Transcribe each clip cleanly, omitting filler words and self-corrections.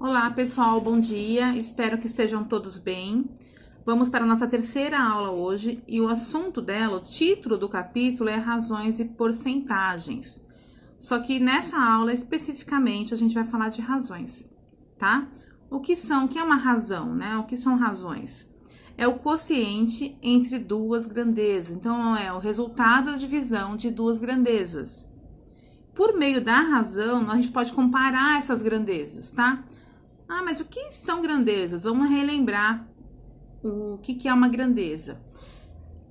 Olá, pessoal, bom dia. Espero que estejam todos bem. Vamos para a nossa terceira aula hoje e o assunto dela, o título do capítulo é Razões e Porcentagens. Só que nessa aula, especificamente, a gente vai falar de razões, tá? O que é uma razão, né? O que são razões? É o quociente entre duas grandezas. Então, é o resultado da divisão de duas grandezas. Por meio da razão, a gente pode comparar essas grandezas, tá? Ah, mas o que são grandezas? Vamos relembrar o que é uma grandeza.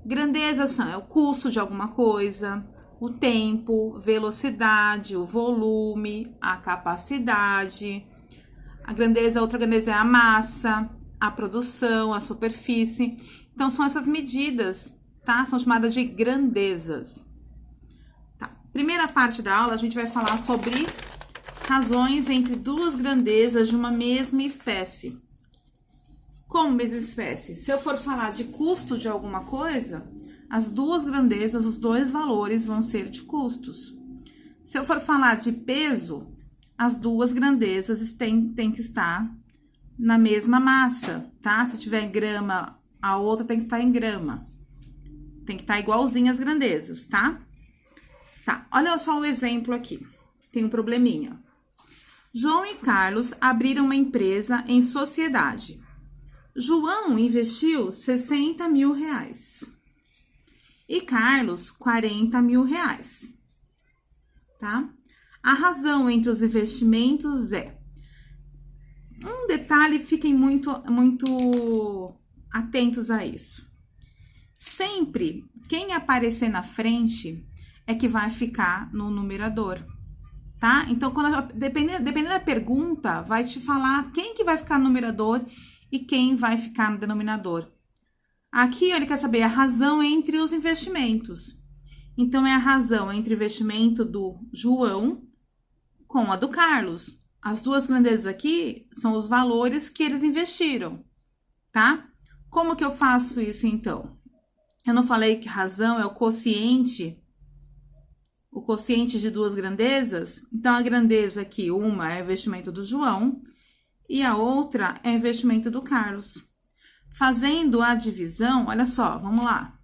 Grandezas é o custo de alguma coisa, o tempo, velocidade, o volume, a capacidade. Outra grandeza é a massa, a produção, a superfície. Então, são essas medidas, tá? São chamadas de grandezas. Tá. Primeira parte da aula, a gente vai falar sobre razões entre duas grandezas de uma mesma espécie. Como mesma espécie? Se eu for falar de custo de alguma coisa, as duas grandezas, os dois valores vão ser de custos. Se eu for falar de peso, as duas grandezas têm que estar na mesma massa, tá? Se tiver em grama, a outra tem que estar em grama. Tem que estar igualzinha as grandezas, tá? Tá, olha só o exemplo aqui. Tem um probleminha. João e Carlos abriram uma empresa em sociedade. João investiu 60 mil reais e Carlos 40 mil reais, tá? A razão entre os investimentos é... Um detalhe, fiquem muito atentos a isso. Sempre, quem aparecer na frente é que vai ficar no numerador. Tá? Então, dependendo da pergunta, vai te falar quem que vai ficar no numerador e quem vai ficar no denominador. Aqui, ele quer saber a razão entre os investimentos. Então, é a razão entre o investimento do João com a do Carlos. As duas grandezas aqui são os valores que eles investiram, tá? Como que eu faço isso, então? Eu não falei que razão é o quociente de duas grandezas? Então, a grandeza aqui, uma é investimento do João e a outra é investimento do Carlos. Fazendo a divisão, olha só, vamos lá.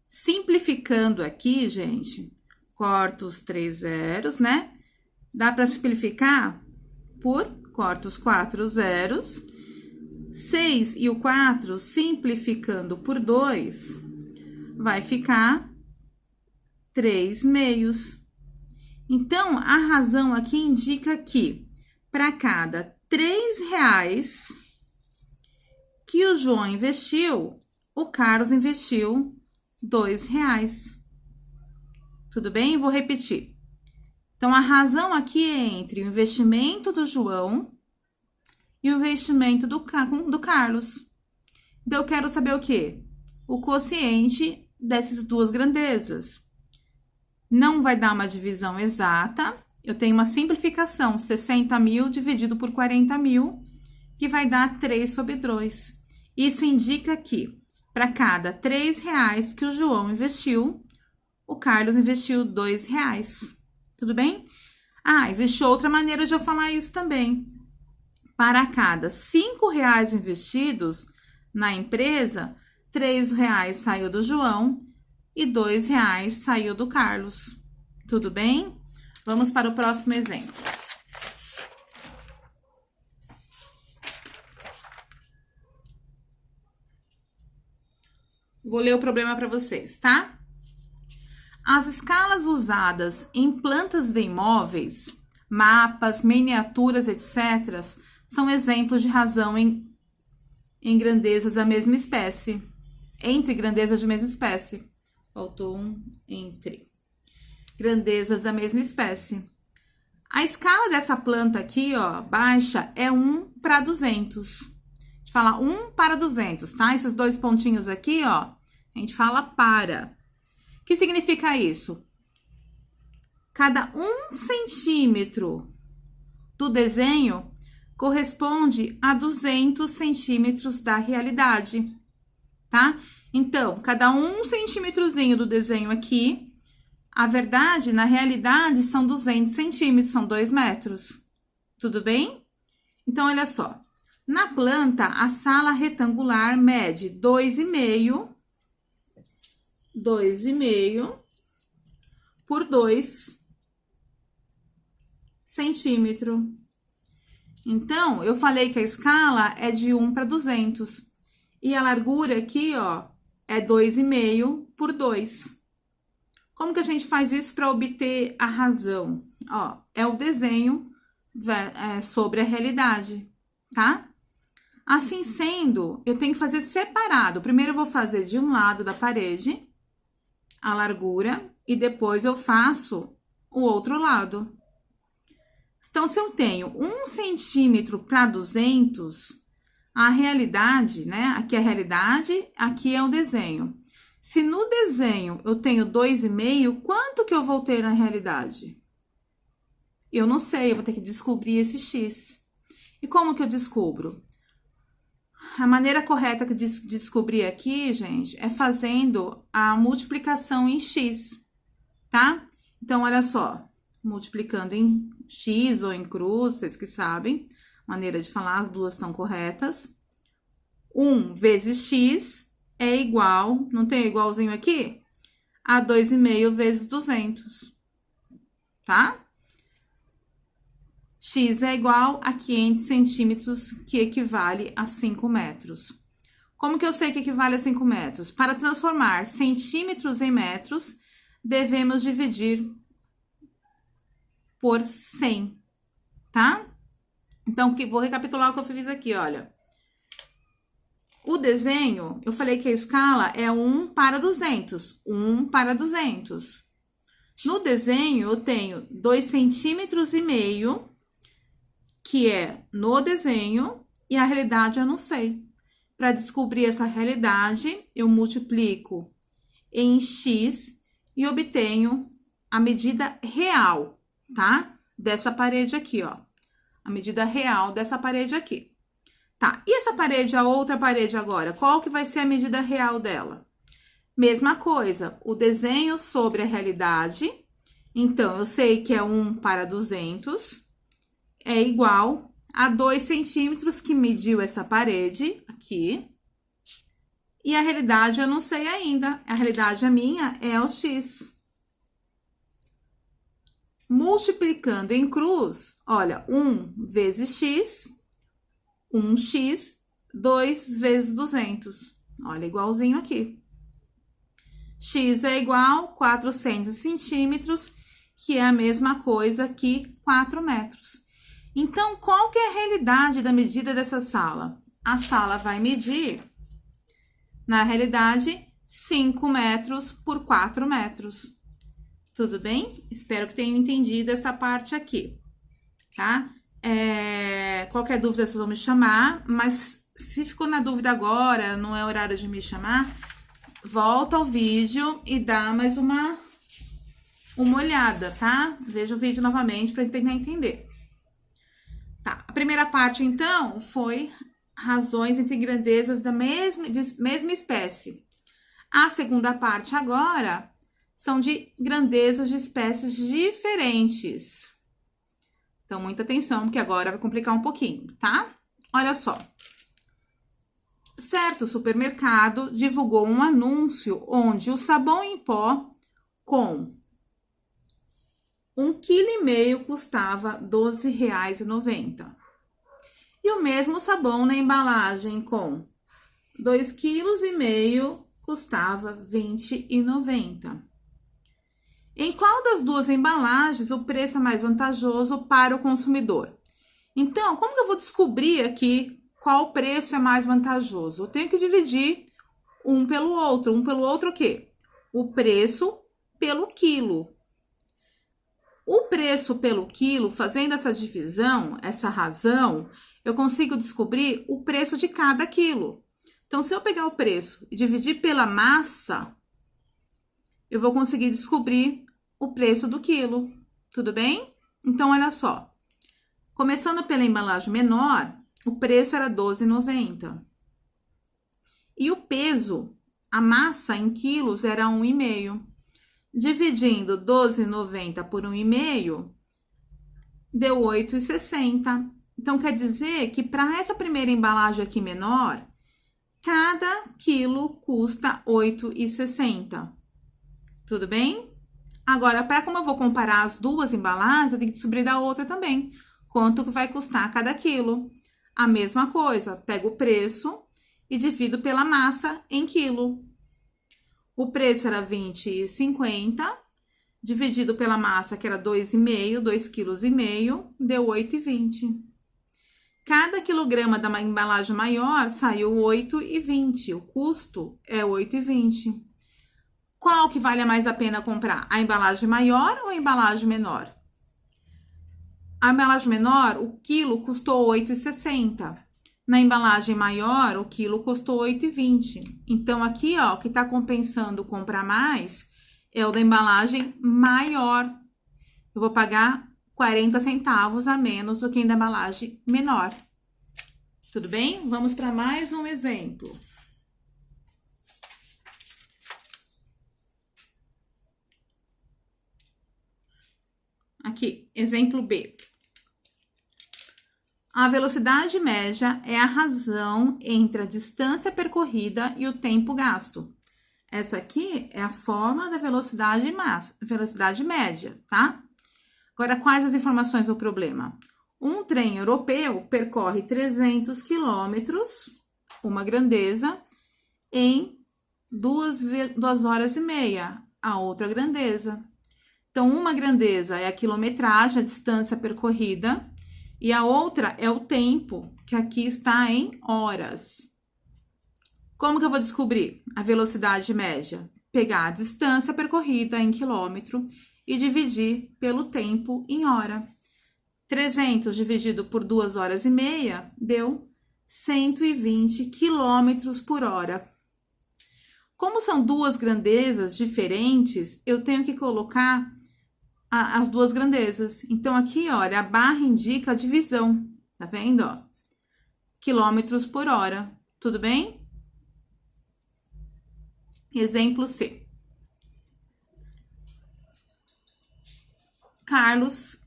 Simplificando aqui, gente, corto os 3 zeros, né? Dá para simplificar corto os 4 zeros. 6 e o 4, simplificando por 2, vai ficar 3 meios. Então, a razão aqui indica que para cada 3 reais que o João investiu, o Carlos investiu 2 reais. Tudo bem? Vou repetir. Então, a razão aqui é entre o investimento do João e o investimento do Carlos. Então, eu quero saber o quê? O quociente dessas duas grandezas. Não vai dar uma divisão exata, eu tenho uma simplificação, 60 mil dividido por 40 mil, que vai dar 3 sobre 2. Isso indica que, para cada 3 reais que o João investiu, o Carlos investiu 2 reais. Tudo bem? Ah, existe outra maneira de eu falar isso também. Para cada 5 reais investidos na empresa, 3 reais saiu do João e 2 reais saiu do Carlos. Tudo bem? Vamos para o próximo exemplo. Vou ler o problema para vocês, tá? As escalas usadas em plantas de imóveis, mapas, miniaturas, etc., são exemplos de razão em grandezas da mesma espécie. Entre grandezas de mesma espécie. Faltou um entre. Grandezas da mesma espécie. A escala dessa planta aqui, ó, baixa, é 1 para 200. A gente fala 1 para 200, tá? Esses dois pontinhos aqui, ó, a gente fala para. O que significa isso? Cada 1 centímetro do desenho corresponde a 200 centímetros da realidade, tá? Então, cada 1 centímetrozinho do desenho aqui, a verdade, na realidade, são 200 centímetros, são 2 metros. Tudo bem? Então, olha só. Na planta, a sala retangular mede 2,5 por 2 centímetros. Então, eu falei que a escala é de 1 para 200. E a largura aqui, ó, é 2,5 por 2. Como que a gente faz isso para obter a razão? Ó, é o desenho sobre a realidade, tá? Assim sendo, eu tenho que fazer separado. Primeiro eu vou fazer de um lado da parede a largura e depois eu faço o outro lado. Então, se eu tenho 1 centímetro para 200, a realidade, né? Aqui é a realidade, aqui é o desenho. Se no desenho eu tenho 2,5, quanto que eu vou ter na realidade? Eu não sei, eu vou ter que descobrir esse x. E como que eu descubro? A maneira correta de descobrir aqui, gente, é fazendo a multiplicação em x, tá? Então, olha só, multiplicando em x ou em cruz, vocês que sabem, maneira de falar, as duas estão corretas. 1 vezes x é igual, não tem igualzinho aqui? A 2,5 vezes 200, tá? X é igual a 500 centímetros, que equivale a 5 metros. Como que eu sei que equivale a 5 metros? Para transformar centímetros em metros, devemos dividir por 100, tá? Então, vou recapitular o que eu fiz aqui, olha. O desenho, eu falei que a escala é 1 para 200. 1 para 200. No desenho, eu tenho 2,5 centímetros, que é no desenho, e a realidade eu não sei. Para descobrir essa realidade, eu multiplico em x e obtenho a medida real, tá? Dessa parede aqui, ó. A medida real dessa parede aqui. Tá, e essa parede, a outra parede agora, qual que vai ser a medida real dela? Mesma coisa, o desenho sobre a realidade. Então, eu sei que é 1 para 200, é igual a 2 centímetros que mediu essa parede aqui. E a realidade eu não sei ainda, a realidade minha é o x. Multiplicando em cruz, olha, 1 vezes x, 1x, 2 vezes 200. Olha, igualzinho aqui. X é igual a 400 centímetros, que é a mesma coisa que 4 metros. Então, qual que é a realidade da medida dessa sala? A sala vai medir, na realidade, 5 metros por 4 metros. Tudo bem? Espero que tenham entendido essa parte aqui, tá? Qualquer dúvida, vocês vão me chamar, mas se ficou na dúvida agora, não é horário de me chamar, volta ao vídeo e dá mais uma olhada, tá? Veja o vídeo novamente para tentar entender. Tá, a primeira parte, então, foi razões entre grandezas da mesma espécie. A segunda parte, agora, são de grandezas de espécies diferentes. Então, muita atenção, porque agora vai complicar um pouquinho, tá? Olha só. Certo supermercado divulgou um anúncio onde o sabão em pó com 1,5 kg custava R$ 12,90. E o mesmo sabão na embalagem com 2,5 kg custava R$ 20,90. Em qual das duas embalagens o preço é mais vantajoso para o consumidor? Então, como que eu vou descobrir aqui qual preço é mais vantajoso? Eu tenho que dividir um pelo outro. Um pelo outro o quê? O preço pelo quilo. O preço pelo quilo, fazendo essa divisão, essa razão, eu consigo descobrir o preço de cada quilo. Então, se eu pegar o preço e dividir pela massa, eu vou conseguir descobrir o preço do quilo. Tudo bem? Então, olha só. Começando pela embalagem menor, o preço era R$ 12,90. E o peso, a massa em quilos, era 1,5. Dividindo 12,90 por 1,5, deu 8,60. Então, quer dizer que para essa primeira embalagem aqui menor, cada quilo custa 8,60. Tudo bem? Agora, para como eu vou comparar as duas embalagens, eu tenho que descobrir da outra também. Quanto que vai custar cada quilo? A mesma coisa, pego o preço e divido pela massa em quilo. O preço era 20,50, dividido pela massa, que era 2,5, 2,5 kg, deu 8,20. Cada quilograma da embalagem maior saiu 8,20. O custo é 8,20. Qual que vale mais a pena comprar? A embalagem maior ou a embalagem menor? A embalagem menor, o quilo custou 8,60. Na embalagem maior, o quilo custou 8,20. Então, aqui, ó, o que tá compensando comprar mais é o da embalagem maior. Eu vou pagar 40 centavos a menos do que em da embalagem menor. Tudo bem? Vamos para mais um exemplo. Aqui, exemplo B. A velocidade média é a razão entre a distância percorrida e o tempo gasto. Essa aqui é a fórmula da velocidade média, tá? Agora, quais as informações do problema? Um trem europeu percorre 300 quilômetros, uma grandeza, em 2 horas e meia, a outra grandeza. Então, uma grandeza é a quilometragem, a distância percorrida, e a outra é o tempo, que aqui está em horas. Como que eu vou descobrir a velocidade média? Pegar a distância percorrida em quilômetro e dividir pelo tempo em hora. 300 dividido por 2 horas e meia deu 120 quilômetros por hora. Como são duas grandezas diferentes, eu tenho que colocar as duas grandezas. Então, aqui, olha, a barra indica a divisão, tá vendo, ó? Quilômetros por hora, tudo bem? Exemplo C. Carlos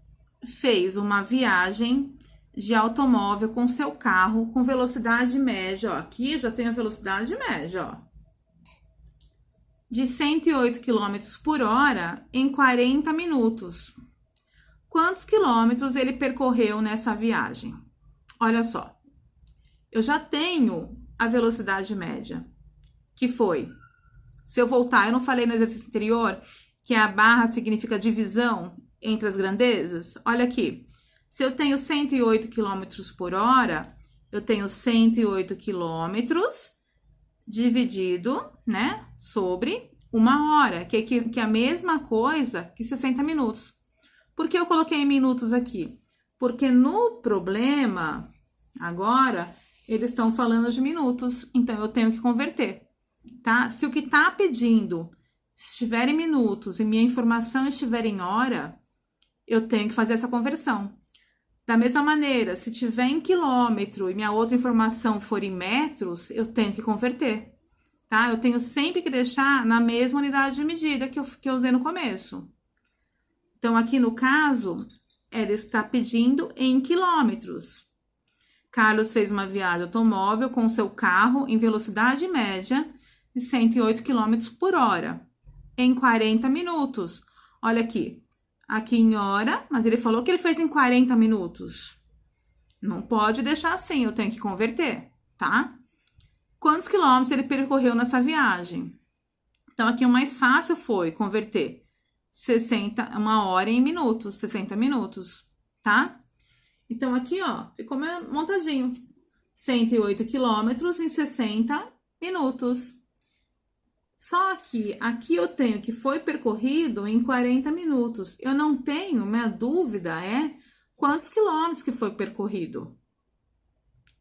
fez uma viagem de automóvel com seu carro com velocidade média, ó. Aqui eu já tenho a velocidade média, ó. De 108 km por hora em 40 minutos. Quantos quilômetros ele percorreu nessa viagem? Olha só, eu já tenho a velocidade média, que foi, se eu voltar, eu não falei no exercício anterior que a barra significa divisão entre as grandezas? Olha aqui, se eu tenho 108 km por hora, eu tenho 108 quilômetros dividido, né, sobre 1 hora, que é a mesma coisa que 60 minutos. Por que eu coloquei em minutos aqui? Porque no problema, agora, eles estão falando de minutos, então eu tenho que converter, tá? Se o que tá pedindo estiver em minutos e minha informação estiver em hora, eu tenho que fazer essa conversão. Da mesma maneira, se tiver em quilômetro e minha outra informação for em metros, eu tenho que converter, tá? Eu tenho sempre que deixar na mesma unidade de medida que eu usei no começo. Então, aqui no caso, ela está pedindo em quilômetros. Carlos fez uma viagem automóvel com seu carro em velocidade média de 108 km por hora, em 40 minutos. Olha aqui. Aqui em hora, mas ele falou que ele fez em 40 minutos. Não pode deixar assim, eu tenho que converter, tá? Quantos quilômetros ele percorreu nessa viagem? Então, aqui o mais fácil foi converter 1 hora em minutos, 60 minutos, tá? Então, aqui, ó, ficou montadinho. 108 quilômetros em 60 minutos. Só que aqui eu tenho que foi percorrido em 40 minutos. Eu não tenho, minha dúvida é quantos quilômetros que foi percorrido.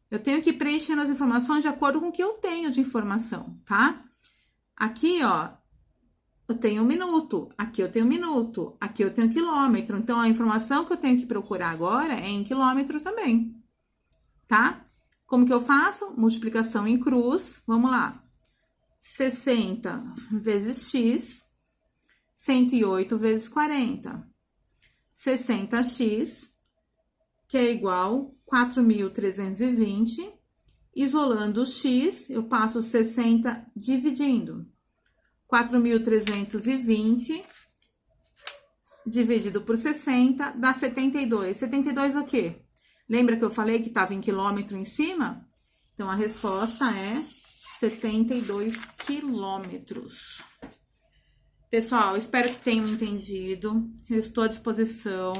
Eu tenho que preencher as informações de acordo com o que eu tenho de informação, tá? Aqui, ó, eu tenho 1 minuto, aqui eu tenho 1 minuto, aqui eu tenho quilômetro. Então, a informação que eu tenho que procurar agora é em quilômetro também, tá? Como que eu faço? Multiplicação em cruz, vamos lá. 60 vezes x, 108 vezes 40. 60x que é igual a 4.320. Isolando o x, eu passo 60 dividindo. 4.320 dividido por 60 dá 72. 72 o quê? Lembra que eu falei que estava em quilômetro em cima? Então, a resposta é 72 quilômetros. Pessoal, espero que tenham entendido. Eu estou à disposição.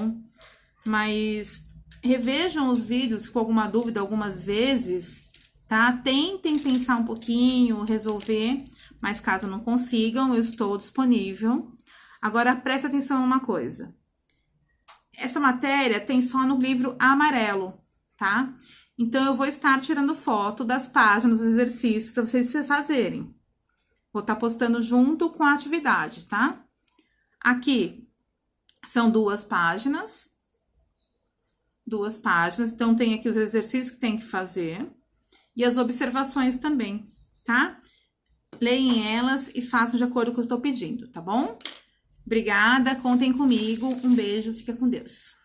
Mas revejam os vídeos com alguma dúvida algumas vezes, tá? Tentem pensar um pouquinho, resolver. Mas caso não consigam, eu estou disponível. Agora, presta atenção em uma coisa. Essa matéria tem só no livro amarelo, tá? Então, eu vou estar tirando foto das páginas dos exercícios para vocês fazerem. Vou estar postando junto com a atividade, tá? Aqui são duas páginas. Então, tem aqui os exercícios que tem que fazer. E as observações também, tá? Leem elas e façam de acordo com o que eu tô pedindo, tá bom? Obrigada, contem comigo. Um beijo, fica com Deus.